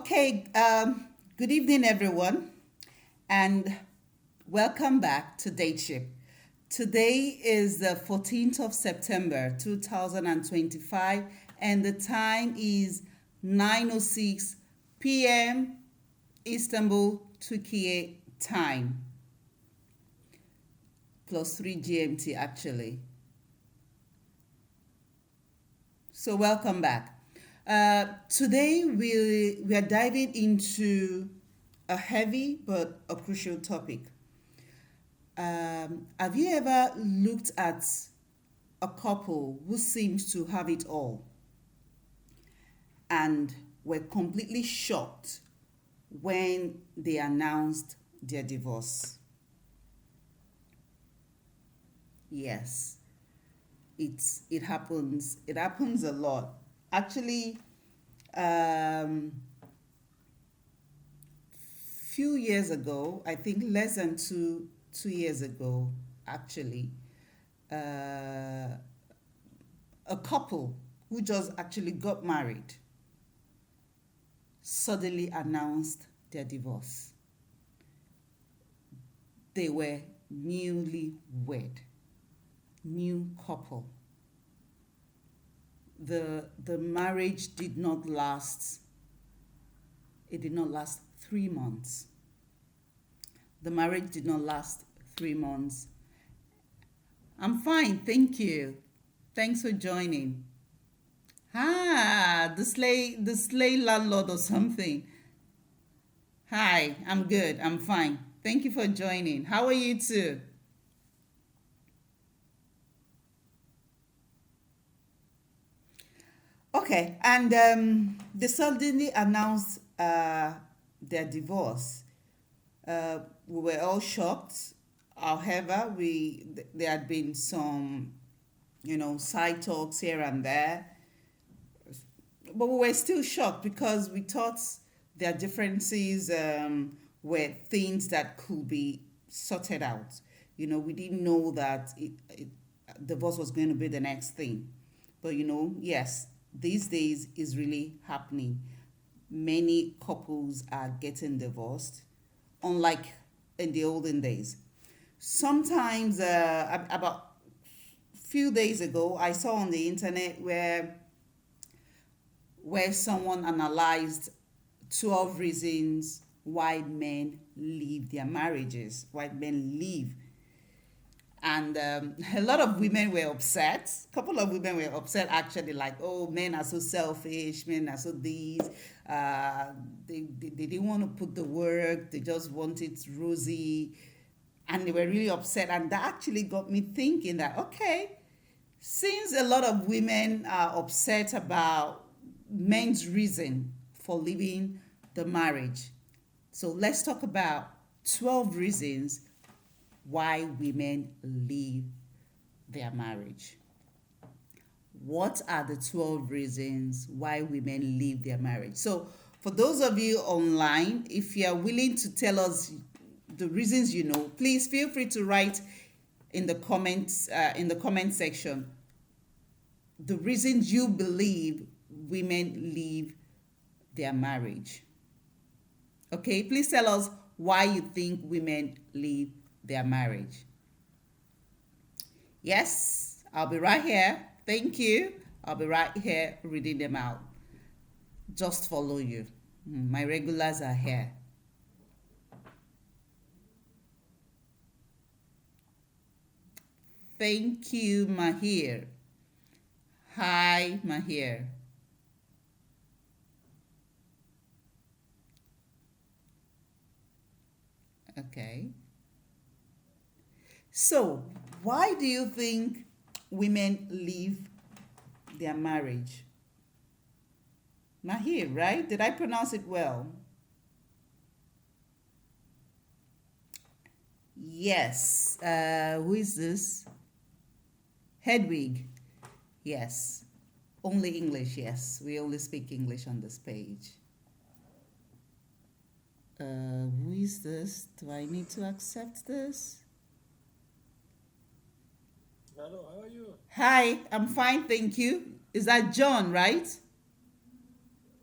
Okay, good evening, everyone, and welcome back to Dateship. Today is the 14th of September 2025, and the time is 9:06 p.m. Istanbul, Turkey time, plus 3 GMT actually. So, welcome back. Today we are diving into a heavy but a crucial topic. Have you ever looked at a couple who seems to have it all and were completely shocked when they announced their divorce? Yes, it happens. It happens a lot. Actually, few years ago, I think less than two years ago, actually, a couple who just actually got married suddenly announced their divorce. They were newly wed, new couple. The marriage did not last. It did not last 3 months. The marriage did not last 3 months. I'm fine, thank you. Thanks for joining. The slay landlord or something. Hi, I'm good. I'm fine. Thank you for joining. How are you too? Okay, and they suddenly announced their divorce. We were all shocked. However, there had been some, side talks here and there, but we were still shocked because we thought their differences were things that could be sorted out. We didn't know that divorce was going to be the next thing. But yes, these days is really happening. Many couples are getting divorced, unlike in the olden days. Sometimes, about few days ago, I saw on the internet where someone analyzed 12 reasons why men leave their marriages, why men leave. And a lot of women were upset. A couple of women were upset actually, like, oh, men are so selfish, men are so these. They didn't want to put the work, they just want it rosy. And they were really upset. And that actually got me thinking that, okay, since a lot of women are upset about men's reason for leaving the marriage, so let's talk about 12 reasons why women leave their marriage. What are the 12 reasons why women leave their marriage? So, for those of you online, if you are willing to tell us the reasons please feel free to write in the comment section the reasons you believe women leave their marriage. Okay, please tell us why you think women leave their marriage. Yes, I'll be right here. Thank you. I'll be right here reading them out. Just follow you. My regulars are here. Thank you, Mahir. Hi, Mahir. Okay. So, why do you think women leave their marriage? Mahir, right? Did I pronounce it well? Yes. Who is this? Hedwig. Yes. Only English, yes. We only speak English on this page. Who is this? Do I need to accept this? Hello, how are you? Hi, I'm fine, thank you. Is that John, right?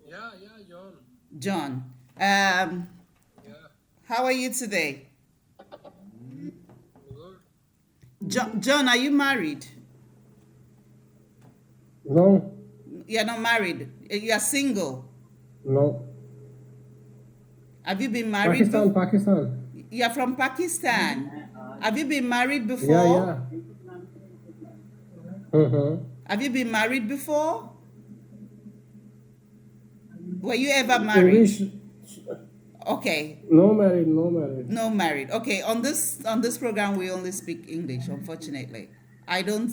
Yeah, John. John. Yeah, How are you today? good. John, are you married? No, You're not married. You are single. no. Have you been married? Pakistan, Pakistan. You are from Pakistan. Have you been married Yeah, before? yeah. Mm-hmm. Have you been married before? Were you ever married? English, Okay. no married, no married. No married. Okay, on this program we only speak English, unfortunately. I don't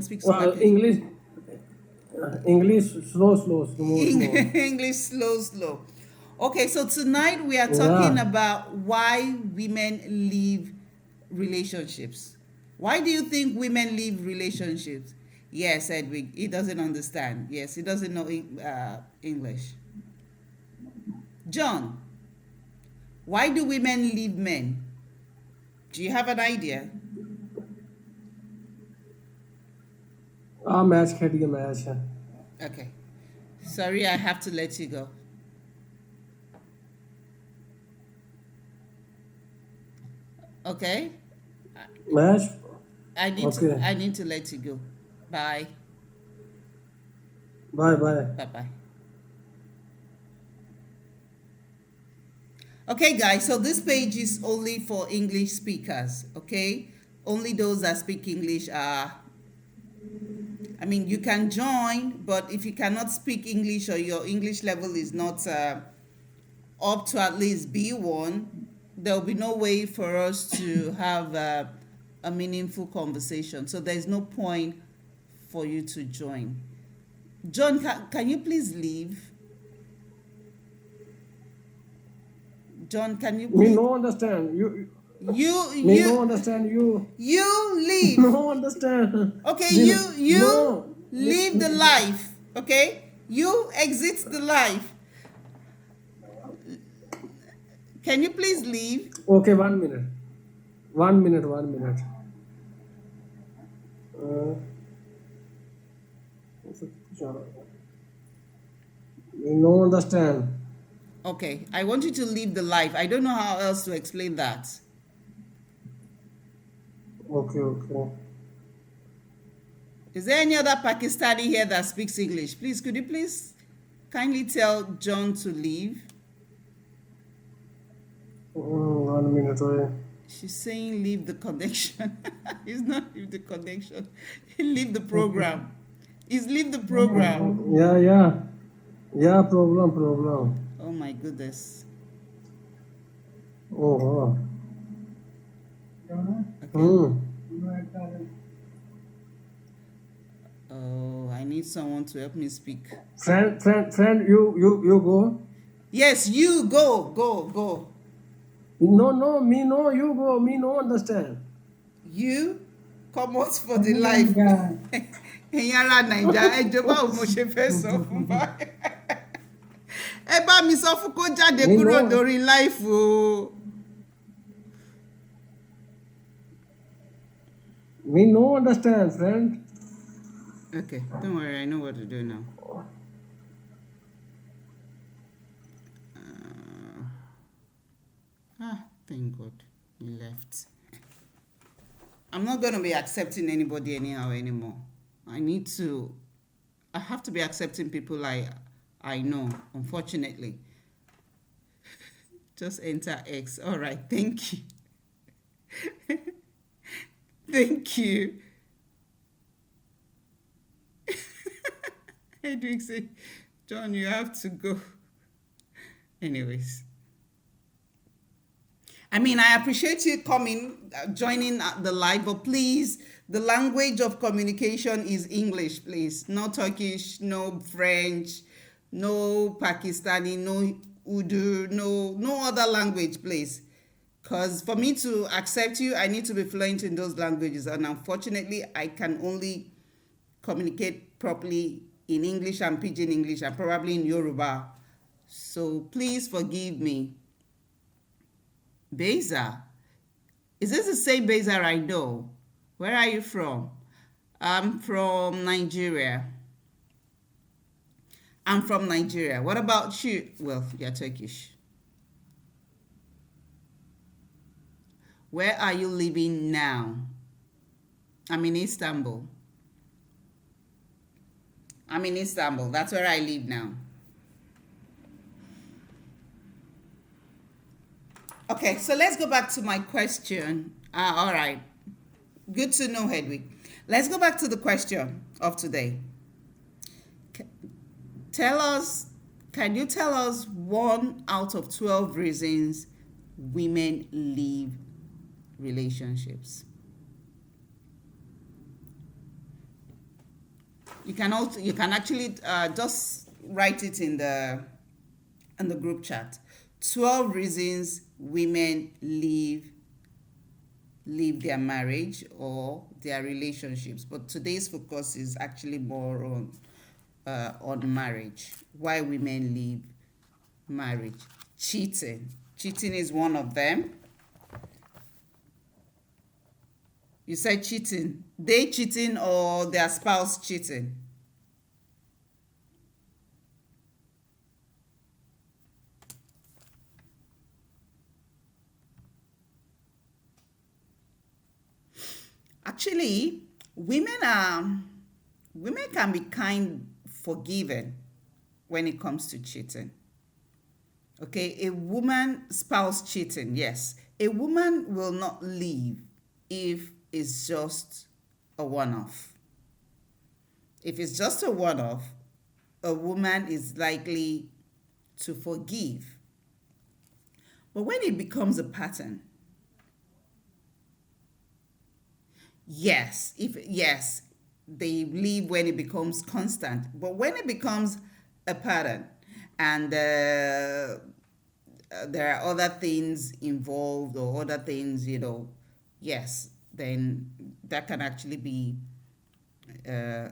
speak Well, Swahili. English, slow, slow, small, small. English slow. Okay, so tonight we are talking Yeah. about why women leave relationships. Why do you think women leave relationships? Yes, Edwig, he doesn't understand. Yes, he doesn't know English. John, why do women leave men? Do you have an idea? Match खेल गया match है Okay. Sorry, I have to let you go. Okay? Match Okay. I need to let you go. Bye. Bye bye Bye-bye. Okay, guys, so this page is only for English speakers, okay? Only those that speak English are, I mean, you can join, but if you cannot speak English or your English level is not up to at least B1, there will be no way for us to have a meaningful conversation. So there's no point for you to join. John, can you please leave? John, can you me please? no understand you You me you no understand you you leave. no understand Okay, Me you no live the life. Okay, you exit the life. Can you please leave? Okay, 1 minute 1 minute 1 minute uh, me no understand Okay, I want you to live the life. I don't know how else to explain that. okay Is there any other Pakistani here that speaks English? Please, could you please kindly tell John to leave? 1 minute away She's saying leave the connection. It's not leave the connection. Leave the program. It's leave the program. yeah problem Oh my goodness. oh Okay. Oh, I need someone to help me speak. friend you go Yes, you go. no me no you go me no understand You come out for the life. Ẹ̀yin ará Naija, ẹ jọ̀ọ́ báwo mo ṣe fẹ́ sọ fún báyìí. Ẹ bá mi sọ fún kó jáde Me kúrò no. lórí life o. me no understand friend Okay, don't worry, I know what to do now. Thank God he left. I'm not going to be accepting anybody anyhow anymore. I have to be accepting people I know, unfortunately. Just enter X. All right, thank you. Thank you. Edwin say, John, you have to go. Anyways. I mean, I appreciate you coming, joining the live, but please, the language of communication is English, please. No Turkish, no French, no Pakistani, no Urdu, no other language, please. Because for me to accept you, I need to be fluent in those languages. And unfortunately, I can only communicate properly in English and Pidgin English and probably in Yoruba. So please forgive me. Beza. Is this the same Beza I know? Where are you from? I'm from Nigeria. I'm from Nigeria. What about you? Well, you're Turkish. Where are you living now? I'm in Istanbul. I'm in Istanbul. That's where I live now. Okay, so let's go back to my question. All right. Good to know, Hedwig. Let's go back to the question of today. C- Tell us, can you tell us 1 out of 12 reasons women leave relationships? You can actually just write it in the group chat. 12 reasons women leave their marriage or their relationships. But today's focus is actually more on marriage. Why women leave marriage? Cheating is one of them. You said cheating. They cheating or their spouse cheating? Actually, women can be kind forgiven when it comes to cheating. Okay, a woman spouse cheating, yes. A woman will not leave if it's just a one-off. If it's just a one-off, a woman is likely to forgive. But when it becomes a pattern, yes, they leave when it becomes constant. But when it becomes a pattern and there are other things involved or other things, yes, then that can actually be uh,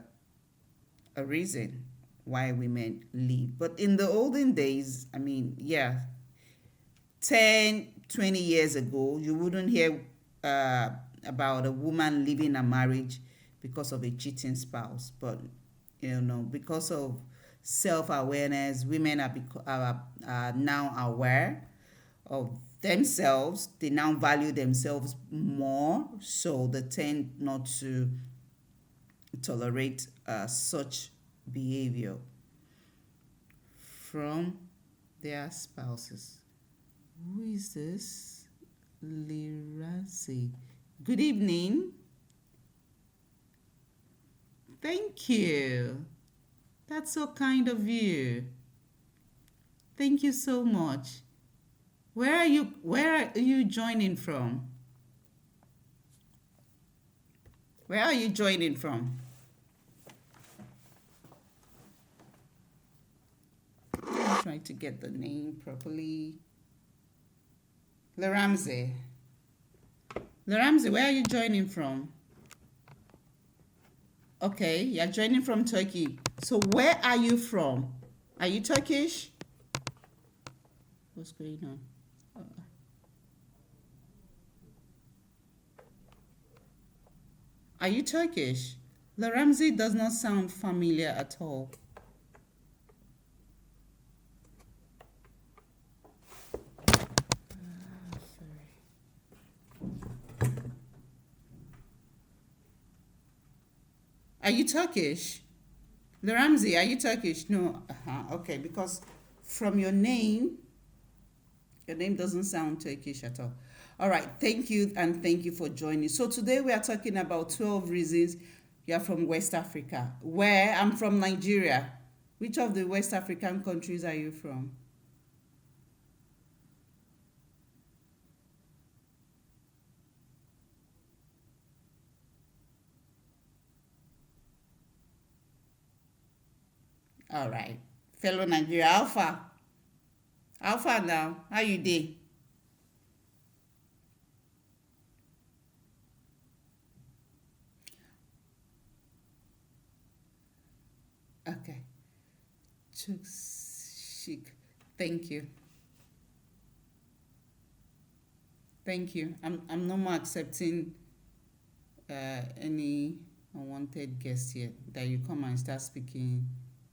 a reason why women leave. But in the olden days, I mean, yeah, 10, 20 years ago, you wouldn't hear about a woman leaving a marriage because of a cheating spouse. But, because of self-awareness, women are now aware of themselves. They now value themselves more, so they tend not to tolerate such behavior from their spouses. Who is this? Lirasi. Good evening. Thank you. That's so kind of you. Thank you so much. Where are you joining from? Where are you joining from? I'm trying to get the name properly. Laramze. Laramze, where are you joining from? Okay, you're joining from Turkey. So where are you from? Are you Turkish? What's going on? Are you Turkish? Laramze does not sound familiar at all. Are you Turkish? Laramze, are you Turkish? No. Okay, because from your name doesn't sound Turkish at all. All right, thank you, and thank you for joining. So today we are talking about 12 reasons you are from West Africa. Where? I'm from Nigeria. Which of the West African countries are you from? All right. Fellow Nigeria, Alpha. Alpha now. How you doing? Okay. Chic. Thank you. Thank you. I'm no more accepting any unwanted guests here that you come and start speaking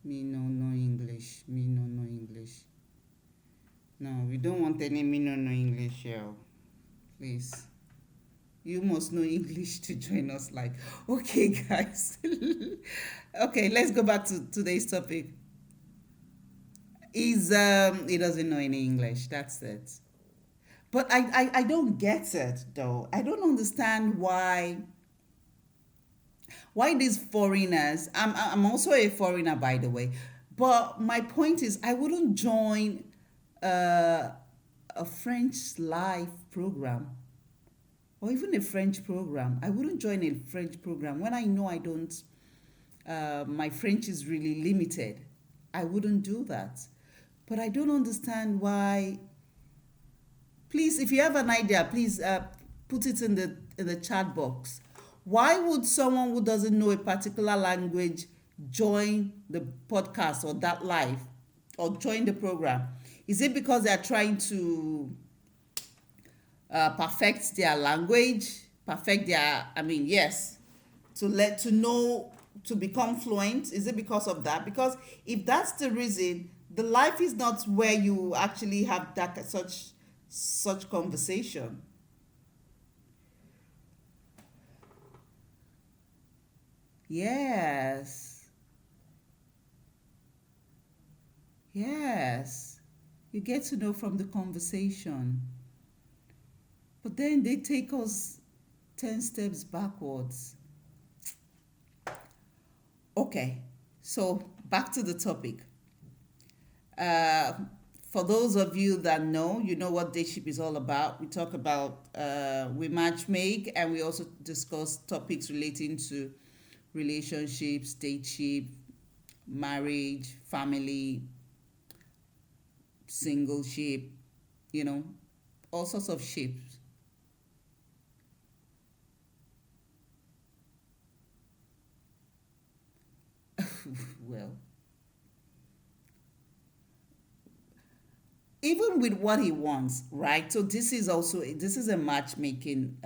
Me no no English. Me no no English. No, we don't want any me no no English here. Please. You must know English to join us. Like, okay, guys. Okay, let's go back to today's topic. He doesn't know any English. That's it. But I don't get it though. I don't understand why these foreigners. I'm also a foreigner, by the way. But my point is, I wouldn't join uh, a French live program or even a French program. I wouldn't join a French program when I know I don't. My French is really limited. I wouldn't do that. But I don't understand why. Please, if you have an idea, please put it in the chat box. Why would someone who doesn't know a particular language join the podcast or that live or join the program? Is it because they are trying to perfect their language, yes, to know, to become fluent? Is it because of that? Because if that's the reason, the life is not where you actually have that such conversation. Yes. Yes. You get to know from the conversation. But then they take us 10 steps backwards. Okay, so back to the topic. For those of you that know, you know what Dateship is all about. We talk about, we matchmake, and we also discuss topics relating to relationships, dateship, marriage, family, singleship, all sorts of ships. Well, even with what he wants, right? So this is a matchmaking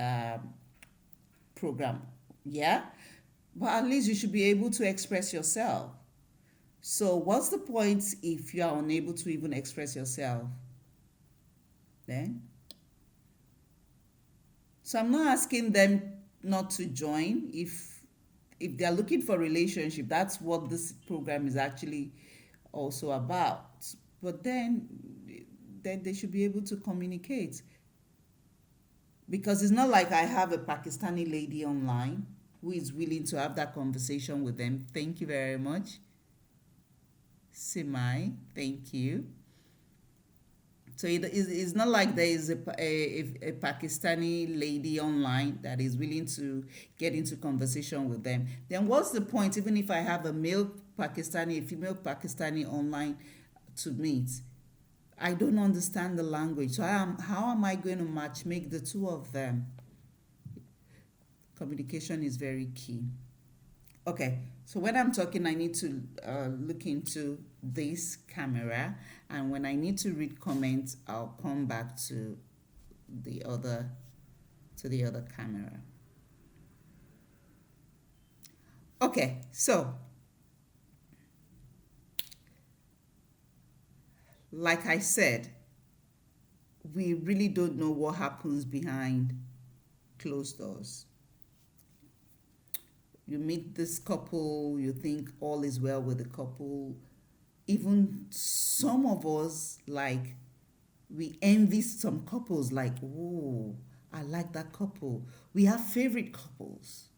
program, yeah. But at least you should be able to express yourself. So what's the point if you are unable to even express yourself? Then, so I'm not asking them not to join. If they're looking for a relationship, that's what this program is actually also about. But then they should be able to communicate, because it's not like I have a Pakistani lady online who is willing to have that conversation with them. Thank you very much, Simai. Thank you. So it's not like there is a Pakistani lady online that is willing to get into conversation with them. Then what's the point, even if I have a female Pakistani online to meet? I don't understand the language. So how am I going to matchmake the two of them? Communication is very key. Okay, so when I'm talking, I need to look into this camera, and when I need to read comments, I'll come back to the other camera. Okay, so like I said, we really don't know what happens behind closed doors. You meet this couple, you think all is well with the couple. Even some of us, like, we envy some couples, like, oh, I like that couple. We have favorite couples,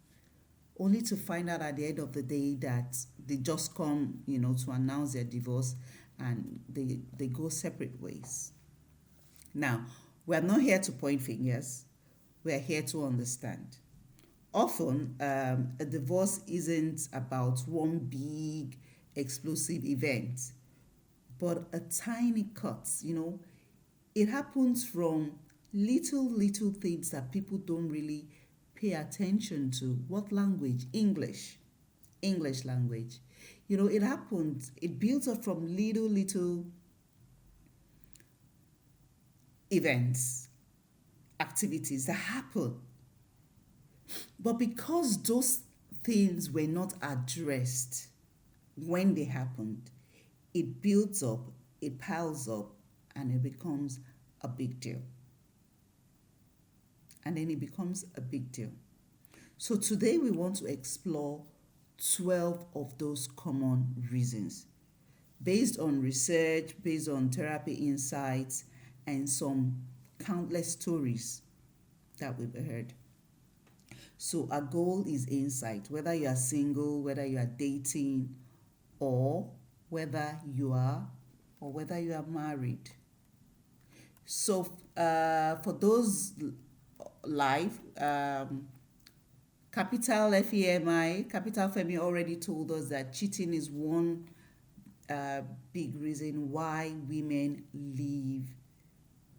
only to find out at the end of the day that they just come, to announce their divorce, and they go separate ways. Now, we're not here to point fingers. We're here to understand. Often, a divorce isn't about one big explosive event, but a tiny cut. It happens from little things that people don't really pay attention to. What language? English language. It happens. It builds up from little events, activities that happen. But because those things were not addressed, when they happened, it builds up, it piles up, and it becomes a big deal. And then it becomes a big deal. So today we want to explore 12 of those common reasons based on research, based on therapy insights, and some countless stories that we've heard. So our goal is insight, whether you are single, whether you are dating, or whether you are married. So for those live, capital FEMI, capital Femi already told us that cheating is one big reason why women leave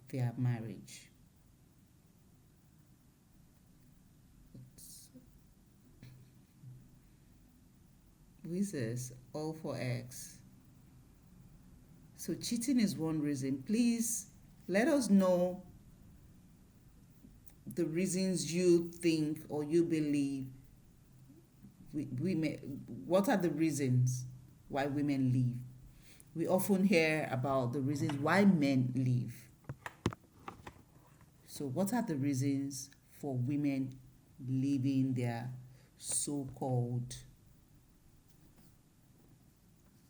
their marriage. Who is this? All for X. So cheating is one reason. Please let us know the reasons you think or you believe women. What are the reasons why women leave? We often hear about the reasons why men leave. So what are the reasons for women leaving their so-called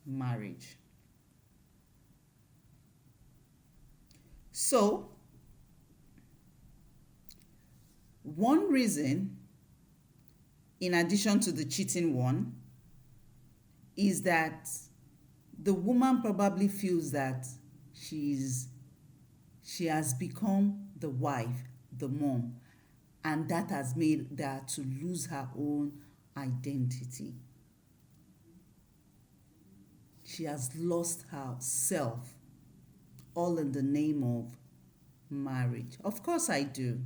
marriage? So one reason, in addition to the cheating one, is that the woman probably feels that she has become the wife, the mom, and that has made her to lose her own identity. She has lost herself, all in the name of marriage. Of course I do.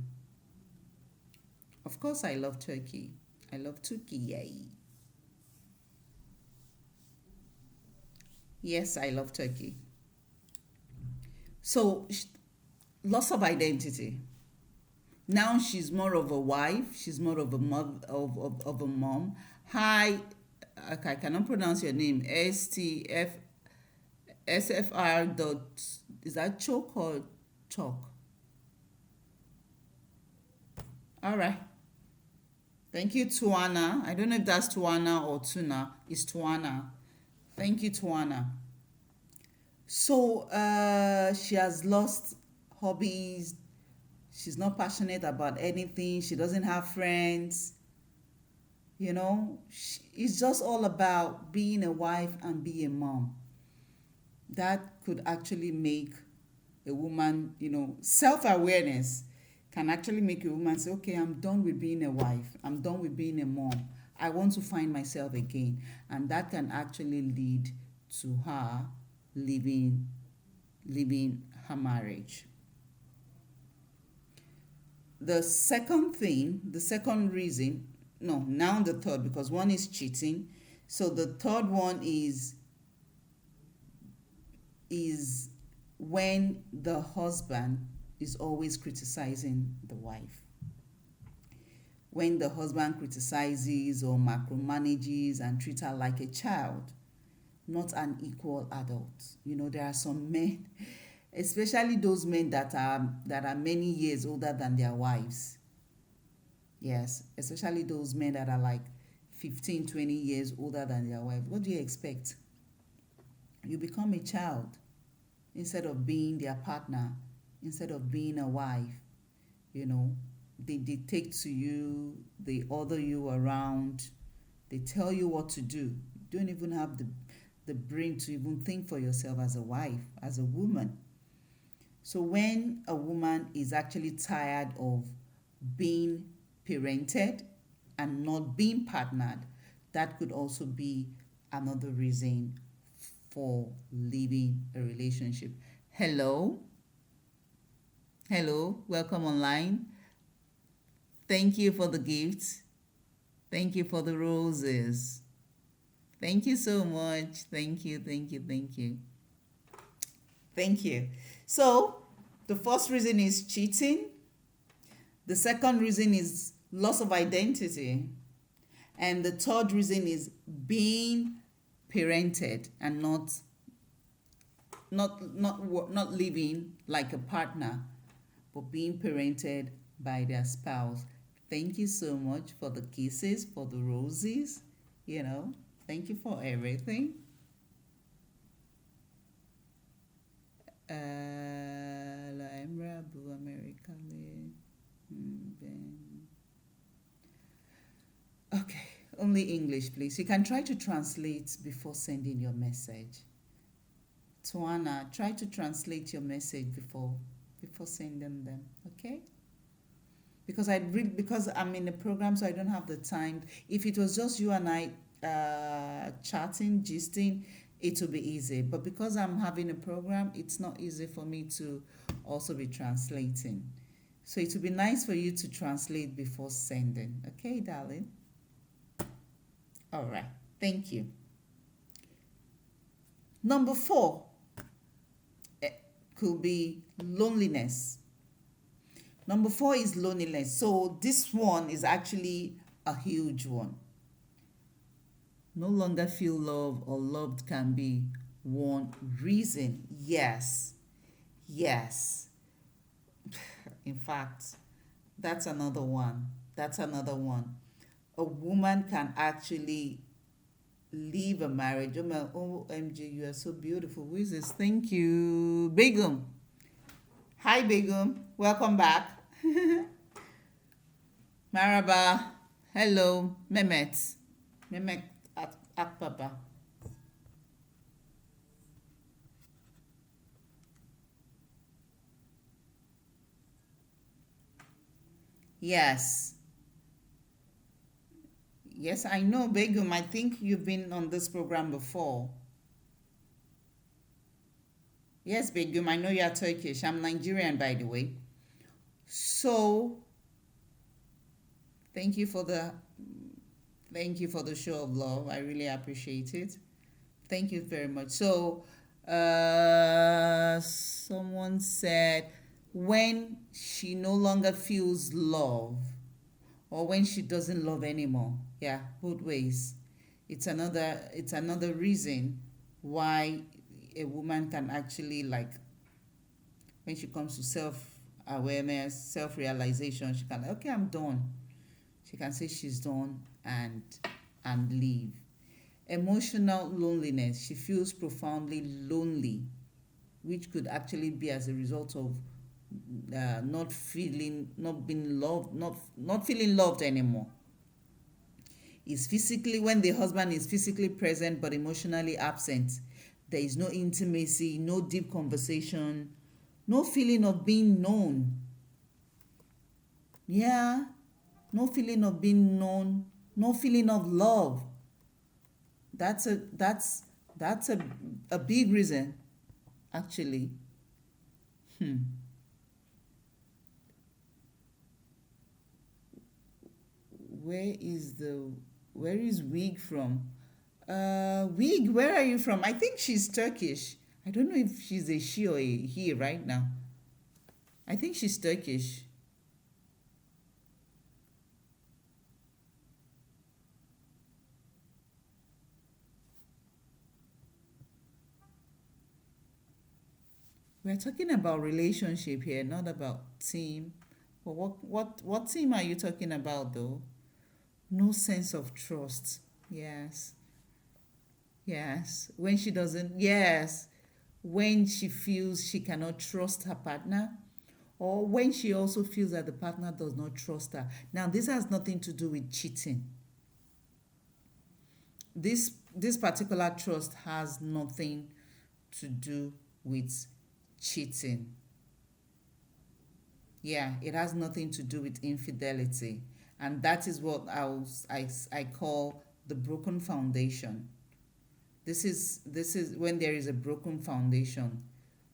Of course I love turkey. I love turkey, yay. Yes, I love turkey. So, loss of identity. Now she's more of a wife. She's more of a mother, of a mom. Hi, okay, I cannot pronounce your name. SFR dot, is that choke or chalk? All right. Thank you, Tuana. I don't know if that's Tuana or Tuna. It's Tuana. Thank you, Tuana. So she has lost hobbies. She's not passionate about anything. She doesn't have friends. You know, it's just all about being a wife and being a mom. That could actually make a woman, self-awareness can actually make a woman say, okay, I'm done with being a wife. I'm done with being a mom. I want to find myself again. And that can actually lead to her leaving her marriage. The second reason, now the third, because one is cheating. So the third one is when the husband is always criticizing the wife. When the husband criticizes or micromanages and treats her like a child, not an equal adult. There are some men, especially those men that are many years older than their wives. Yes, especially those men that are like 15, 20 years older than their wife. What do you expect? You become a child instead of being their partner, instead of being a wife. They dictate to you, they order you around, they tell you what to do. You don't even have the brain to even think for yourself as a wife, as a woman. So when a woman is actually tired of being parented and not being partnered, that could also be another reason for leaving a relationship. Hello, welcome online. Thank you for the gifts. Thank you for the roses. Thank you so much. Thank you. So, the first reason is cheating. The second reason is loss of identity. And the third reason is being parented and not living like a partner, but being parented by their spouse. Thank you so much for the kisses, for the roses, you know. Thank you for everything. La Emra Abu America. Okay, only English, please. You can try to translate before sending your message. Tuana, try to translate your message before sending them, okay? Because I'm in a program, so I don't have the time. If it was just you and I chatting, gisting, it will be easy. But because I'm having a program, it's not easy for me to also be translating. So it would be nice for you to translate before sending, okay, darling? All right, thank you. Number 4 could be loneliness. Number 4 is loneliness. So this one is actually a huge one. No longer feel loved or loved can be one reason. Yes. In fact, that's another one. A woman can actually leave a marriage. OMG, you are so beautiful. Who is this? Thank you. Begum. Hi, Begum. Welcome back. Maraba. Hello. Mehmet Akpapa. Yes, I know, Begum. I think you've been on this program before. Yes, Begum, I know you are Turkish. I'm Nigerian, by the way. So, thank you for the show of love. I really appreciate it. Thank you very much. So, someone said when she no longer feels love or when she doesn't love anymore. Yeah, both ways. It's another reason why a woman can actually, like, when she comes to self-awareness, self-realization, she can, okay, I'm done. She can say she's done and leave. Emotional loneliness. She feels profoundly lonely, which could actually be as a result of not feeling loved anymore. Is physically, when the husband is physically present but emotionally absent, there is no intimacy, no deep conversation, no feeling of being known. Yeah, no feeling of being known, no feeling of love. That's a big reason, actually. Where is Wig from? Wig, where are you from? I think she's Turkish. I don't know if she's a she or a he right now. I think she's Turkish. We're talking about relationship here, not about team. But what team are you talking about, though? No sense of trust. Yes. When she doesn't, yes. When she feels she cannot trust her partner, or when she also feels that the partner does not trust her. Now, this has nothing to do with cheating. This particular trust has nothing to do with cheating. Yeah, it has nothing to do with infidelity. And that is what I call the broken foundation. This is when there is a broken foundation.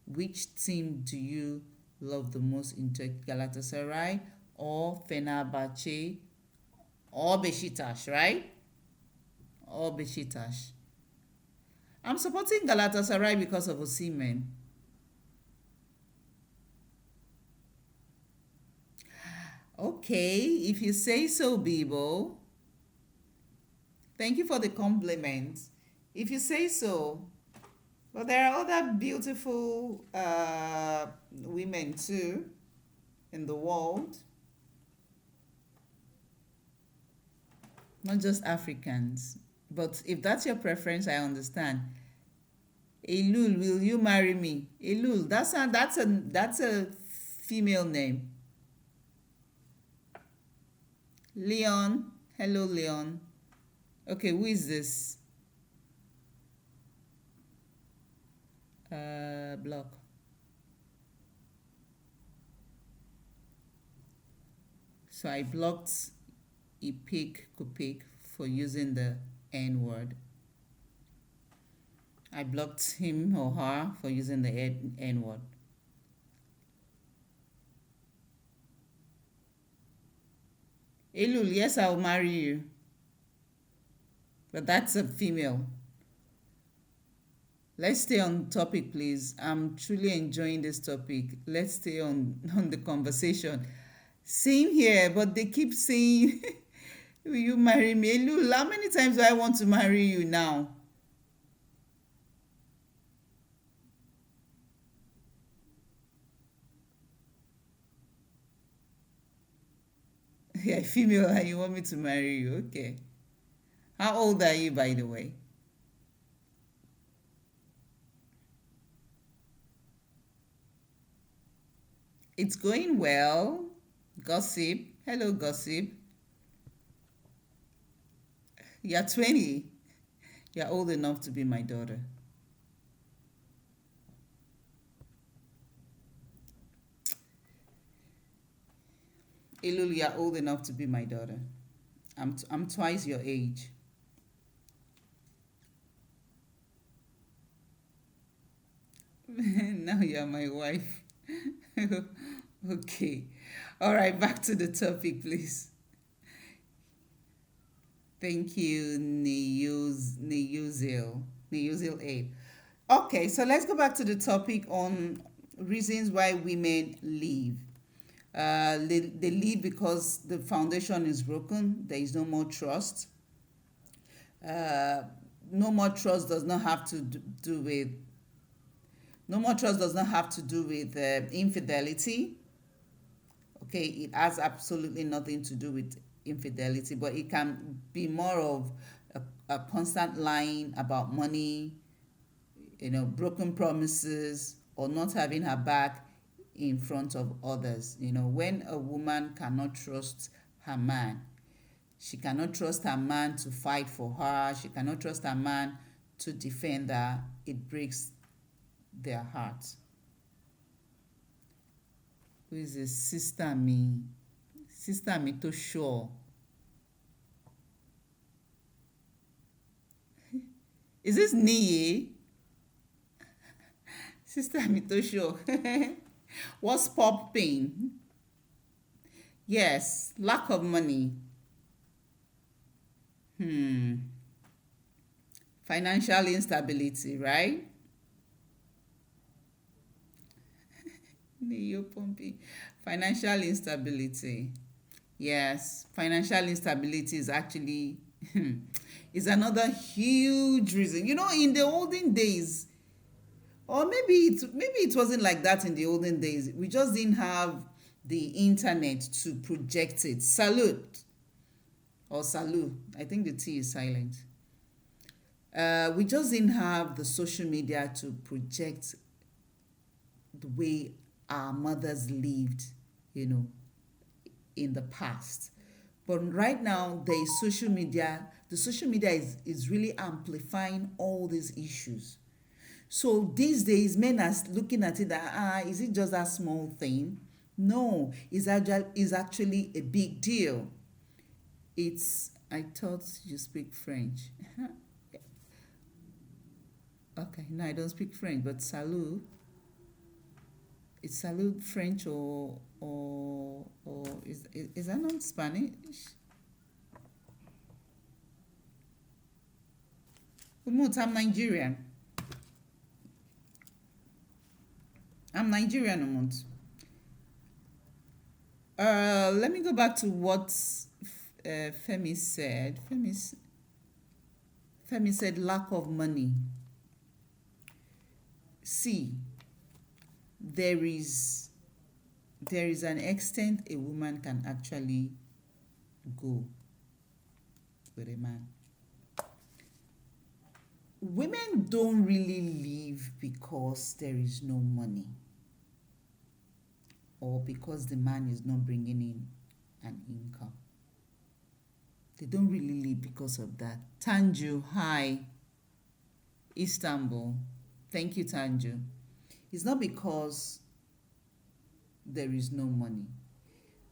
Which team do you love the most in Turkey? Galatasaray or Fenerbahce or Beşiktaş, right? Or Beşiktaş. I'm supporting Galatasaray because of Osimhen. Okay, if you say so, Bibo. Thank you for the compliment. If you say so. But there are other beautiful women too in the world, not just Africans. But if that's your preference, I understand. Elul, will you marry me? Elul, that's a female name. Leon, hello Leon. Okay, who is this? Block. So I blocked Ipik Kupik for using the N word. I blocked him or her for using the N word. Elul, yes, I'll marry you. But that's a female. Let's stay on topic, please. I'm truly enjoying this topic. Let's stay on the conversation. Same here, but they keep saying, will you marry me? Elul, how many times do I want to marry you now? Yeah, female, and you want me to marry you? Okay. How old are you, by the way? It's going well. Gossip. Hello, Gossip. You're 20. You're old enough to be my daughter. Elul, you're old enough to be my daughter. I'm twice your age. Now you're my wife. Okay. All right, back to the topic, please. Thank you, Neuzil A. Okay, so let's go back to the topic on reasons why women leave. They leave because the foundation is broken. There is no more trust. Uh, no more trust does not have to do with. No more trust does not have to do with infidelity. Okay, it has absolutely nothing to do with infidelity, but it can be more of a constant lying about money, broken promises, or not having her back in front of others. When a woman cannot trust her man, she cannot trust her man to fight for her, she cannot trust her man to defend her, it breaks their heart. Who is this? Sister me to sure. Is this Niye? Sister me to sure. What's popping? Yes, lack of money. Financial instability, right? Niyo Pompi. Financial instability. Yes, financial instability is actually is another huge reason. In the olden days, or maybe it wasn't like that in the olden days. We just didn't have the internet to project it. Salute or salute. I think the T is silent. We just didn't have the social media to project the way our mothers lived, in the past. But right now, there is social media. The social media is really amplifying all these issues. So these days, men are looking at it that, is it just a small thing? No, it's actually a big deal. I thought you speak French. Okay, no, I don't speak French, but salut. It's salut French or is that not Spanish? Umut, I'm Nigerian. Umut. Let me go back to what Femi said. Femi said lack of money. See, there is an extent a woman can actually go with a man. Women don't really leave because there is no money or because the man is not bringing in an income. They don't really leave because of that. Tanju, hi. Istanbul. Thank you, Tanju. It's not because there is no money.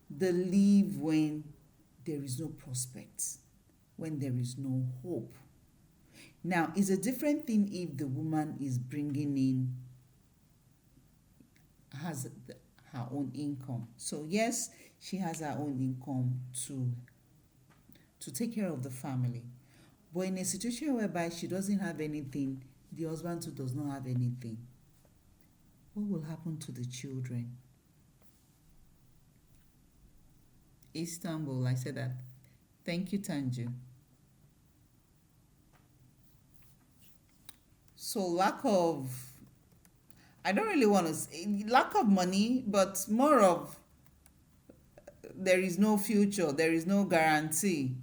They leave when there is no prospects, when there is no hope. Now, it's a different thing if the woman is bringing in, has her own income. So yes, she has her own income to take care of the family. But in a situation whereby she doesn't have anything, the husband too does not have anything, what will happen to the children? Istanbul, I said that. Thank you, Tanju. So I don't really want to say lack of money, but more of there is no future, there is no guarantee.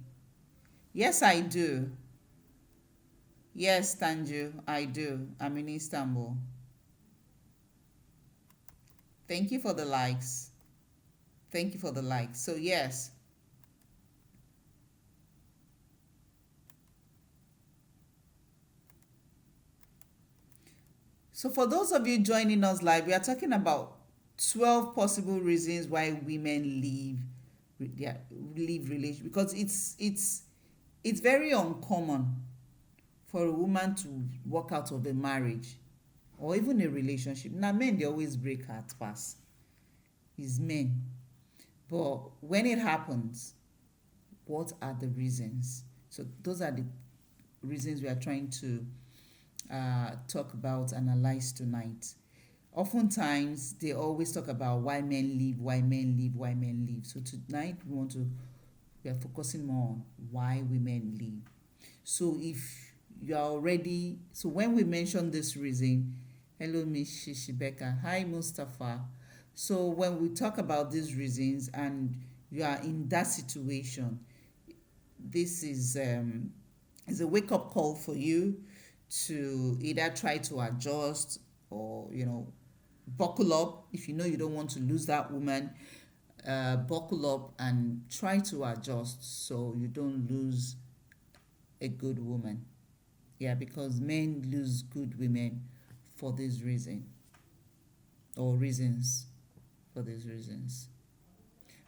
Yes, I do. Yes, Tanju, I do. I'm in Istanbul. Thank you for the likes. Thank you for the likes. So yes. So for those of you joining us live, we are talking about 12 possible reasons why women leave relation, because it's very uncommon for a woman to walk out of a marriage or even a relationship. Now men, they always break heart fast. It's men. But when it happens, what are the reasons? So those are the reasons we are trying to talk about, analyze tonight. Oftentimes, they always talk about why men leave, why men leave, why men leave. So tonight, we are focusing more on why women leave. So if you are already, so when we mention this reason, hello, Miss Shishibeka, hi, Mustafa. So when we talk about these reasons and you are in that situation, this is a wake-up call for you to either try to adjust or, buckle up. If you know you don't want to lose that woman, buckle up and try to adjust so you don't lose a good woman. Yeah, because men lose good women for this reason, or reasons for these reasons.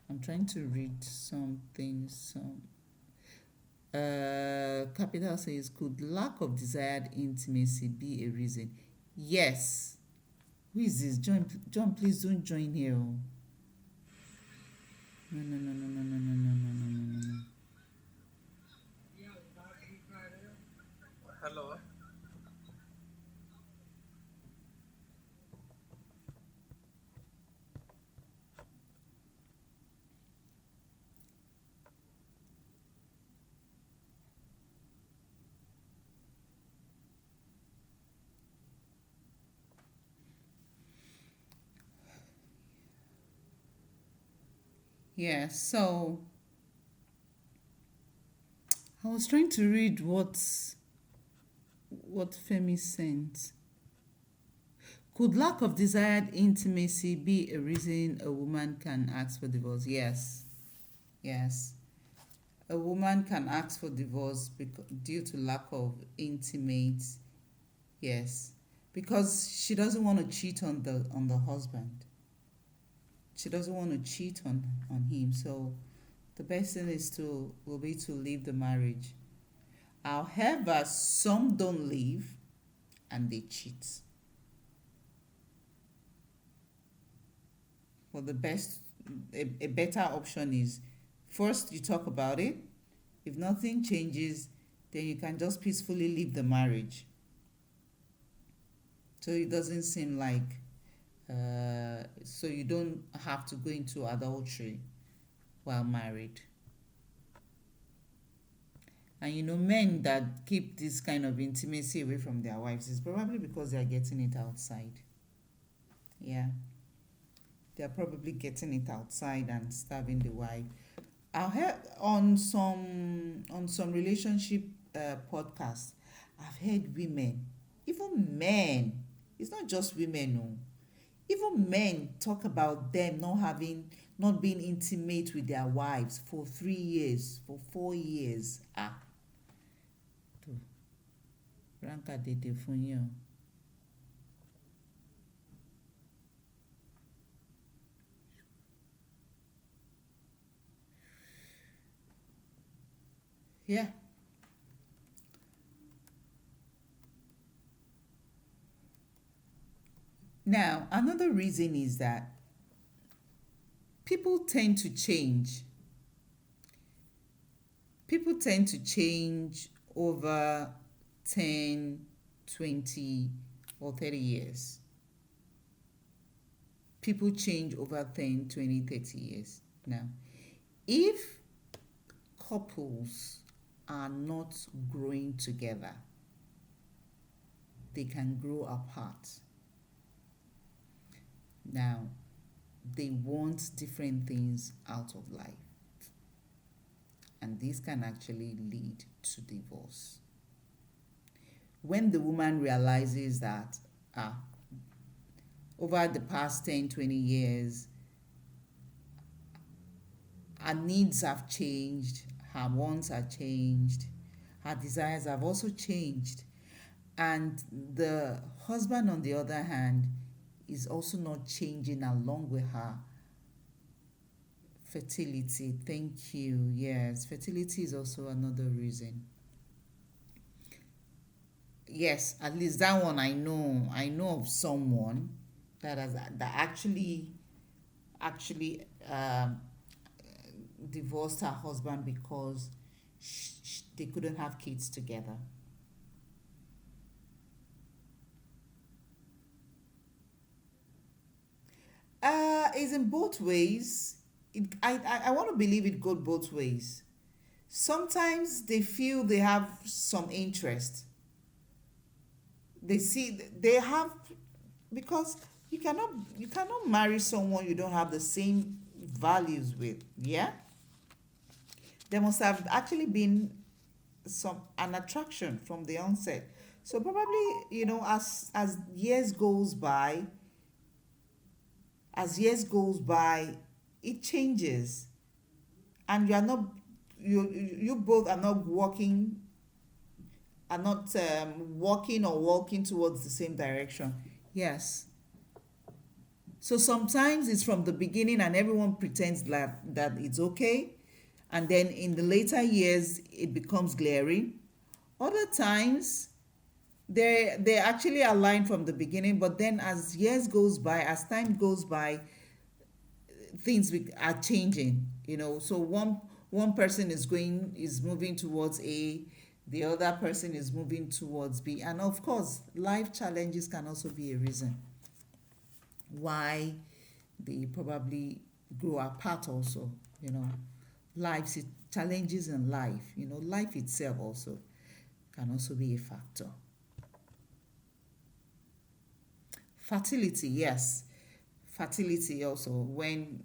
I'm trying to read something. Capital says, could lack of desired intimacy be a reason? Yes. Who is this? John, please don't join here. No. Hello. Yeah, so I was trying to read what Femi sent. Could lack of desired intimacy be a reason a woman can ask for divorce? Yes. A woman can ask for divorce due to lack of intimate. Yes, because she doesn't want to cheat on the husband. She doesn't want to cheat on him. So the best thing will be to leave the marriage. However, some don't leave and they cheat. Well, a better option is first you talk about it. If nothing changes, then you can just peacefully leave the marriage. So it doesn't seem like, so you don't have to go into adultery while married. And men that keep this kind of intimacy away from their wives is probably because they are getting it outside. Yeah. They are probably getting it outside and starving the wife. I heard on some relationship podcasts, I've heard women, even men, it's not just women, no. Even men talk about them not being intimate with their wives for 3 years, for 4 years. To ranka dede fún yín o. Yeah. Now, another reason is that people tend to change. People tend to change over 10, 20, or 30 years. People change over 10, 20, 30 years. Now, if couples are not growing together, they can grow apart. Now, they want different things out of life. And this can actually lead to divorce. When the woman realizes that over the past 10, 20 years, her needs have changed, her wants are changed, her desires have also changed. And the husband, on the other hand, is also not changing along with her. Fertility, thank you. Yes, fertility is also another reason. Yes, at least that one I know. I know of someone that actually divorced her husband because they couldn't have kids together. It's in both ways. I want to believe it goes both ways. Sometimes they feel they have some interest. They have, because you cannot marry someone you don't have the same values with. Yeah, there must have actually been an attraction from the onset. So probably, as years goes by, it changes, and you both are not walking or walking towards the same direction. Yes. So sometimes it's from the beginning and everyone pretends that it's okay, and then in the later years it becomes glaring. Other times they actually align from the beginning, but then as time goes by, things are changing. So one person is moving towards A, the other person is moving towards B, and of course life challenges can also be a reason why they probably grow apart also. Challenges in life, life itself also can also be a factor. Fertility, yes. Fertility also, when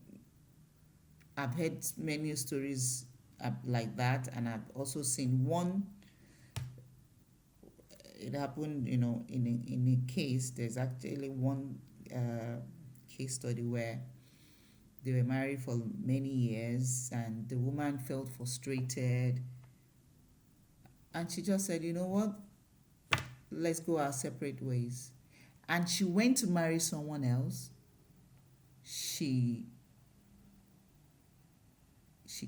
I've heard many stories like that, and I've also seen one. It happened, in a case. There's actually one case study where they were married for many years, and the woman felt frustrated, and she just said, "You know what? Let's go our separate ways." And she went to marry someone else. She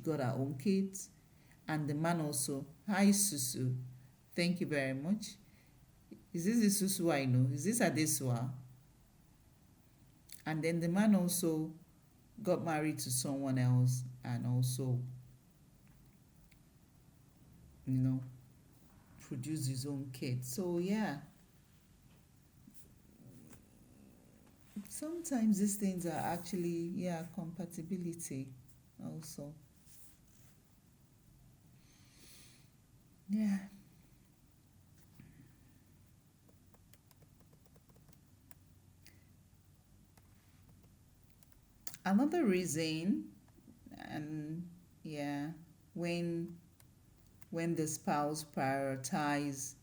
got her own kids, and the man also. Hi, Susu. Thank you very much. Is this the Susu I know? Is this Adesua? And then the man also got married to someone else and also, produced his own kids. So yeah, sometimes these things are actually, compatibility also. Yeah. Another reason, and yeah, when when the spouse prioritize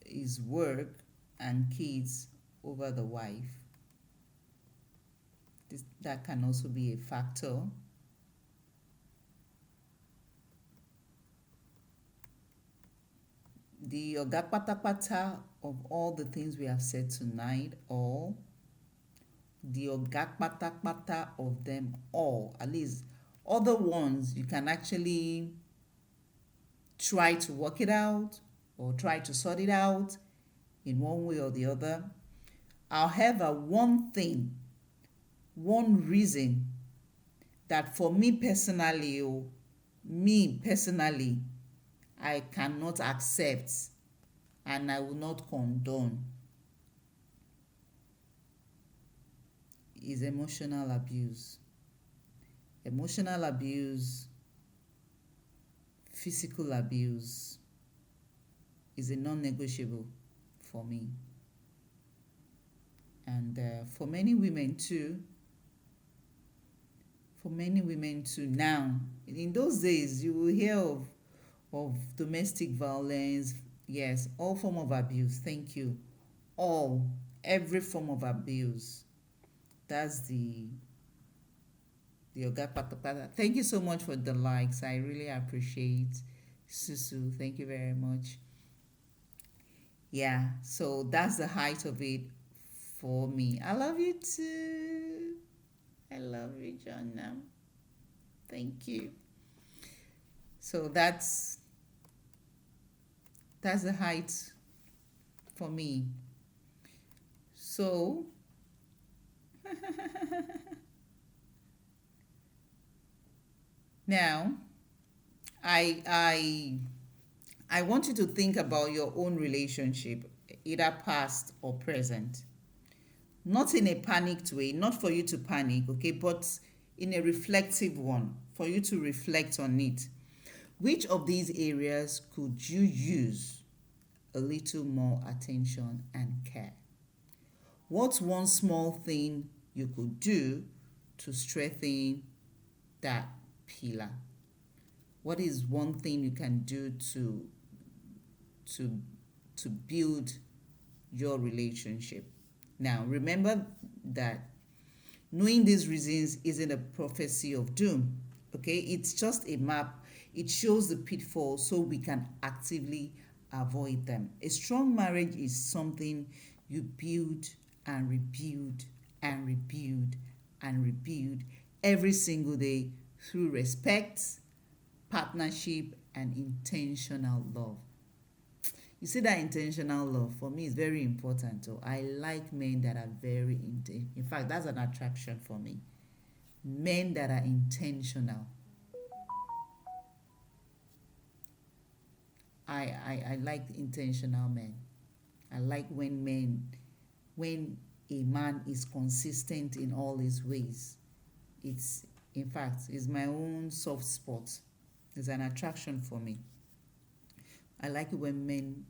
his work and kids over the wife, that can also be a factor. The oga patapata of all the things we have said tonight, or the oga patapata of them all, at least other ones, you can actually try to work it out or try to sort it out in one way or the other. However, one thing, one reason that for me personally, I cannot accept and I will not condone is emotional abuse. Emotional abuse, physical abuse is a non-negotiable for me. And for many women too, now, in those days, you will hear of domestic violence, yes, all form of abuse, thank you, every form of abuse. That's the Oga Patapata. Thank you so much for the likes. I really appreciate. Susu, thank you very much. Yeah, so that's the height of it for me. I love you too. I love you, Jonna. Thank you. So that's the height for me. So now I want you to think about your own relationship, either past or present. Not in a panicked way, not for you to panic, okay, but in a reflective one, for you to reflect on it. Which of these areas could you use a little more attention and care? What's one small thing you could do to strengthen that pillar? What is one thing you can do to build your relationship? Now, remember that knowing these reasons isn't a prophecy of doom, okay? It's just a map. It shows the pitfalls so we can actively avoid them. A strong marriage is something you build and rebuild and rebuild and rebuild every single day through respect, partnership, and intentional love. You see, that intentional love for me is very important. So I like men that are very in fact, that's an attraction for me. Men that are intentional. I like intentional men. I like when a man is consistent in all his ways. It's, in fact, it's my own soft spot. It's an attraction for me. I like it when men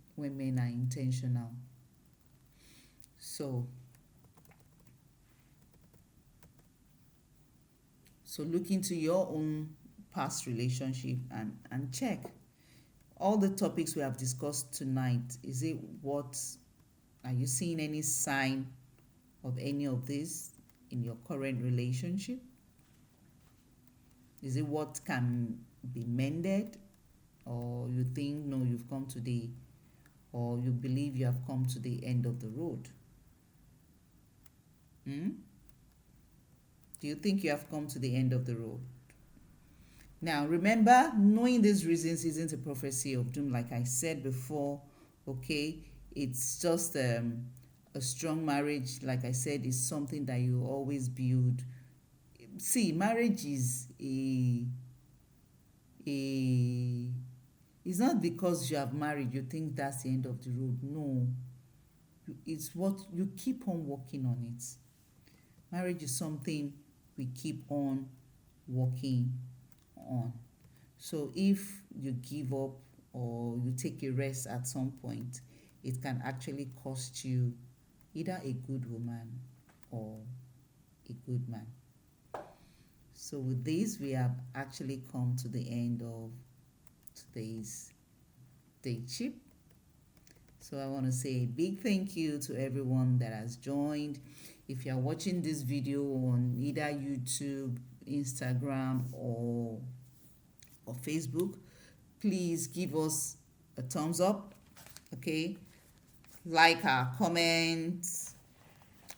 are intentional. So look into your own past relationship and check all the topics we have discussed tonight. Is it what, are you seeing any sign of any of this in your current relationship? Is it what can be mended? Or you think, no, you've come to the, or you believe you have come to the end of the road? Do you think you have come to the end of the road? Now, remember, knowing these reasons isn't a prophecy of doom, like I said before, okay? It's just a strong marriage, like I said, is something that you always build. See, marriage is it's not because you have married, you think that's the end of the road. No. It's what you keep on working on it. Marriage is something we keep on working on. So if you give up or you take a rest at some point, it can actually cost you either a good woman or a good man. So with this, we have actually come to the end of today's Dateship. So I want to say a big thank you to everyone that has joined. If you're watching this video on either YouTube, Instagram, or Facebook, please give us a thumbs up, okay? Like our comments,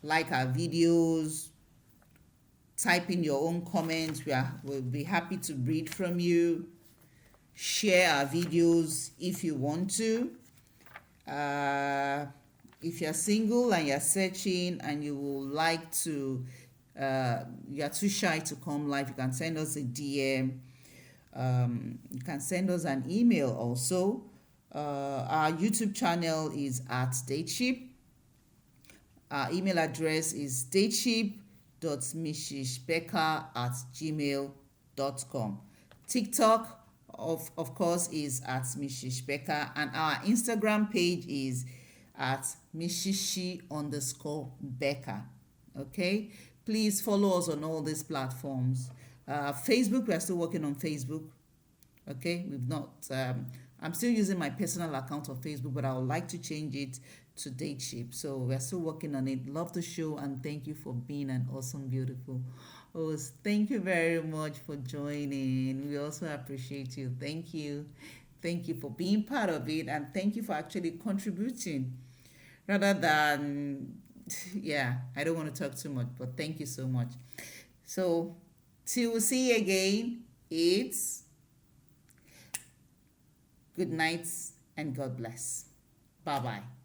like our videos, type in your own comments. We'll be happy to read from you. Share our videos if you want to. If you're single and you're searching and you would like to, you're too shy to come live, you can send us a DM. You can send us an email also. Our YouTube channel is at Dateship. Our email address is dateship.mishishbeka@gmail.com. TikTok, of course, is at Mishishbeka, and our Instagram page is at Mishishi_Beka. Okay, please follow us on all these platforms. Facebook, we are still working on Facebook. Okay, we've not. I'm still using my personal account of Facebook, but I would like to change it to Dateship. So we're still working on it. Love the show, and thank you for being an awesome, beautiful host. Thank you very much for joining. We also appreciate you. Thank you. Thank you for being part of it, and thank you for actually contributing rather than, yeah, I don't want to talk too much, but thank you so much. So till we see you again, it's good night and God bless. Bye-bye.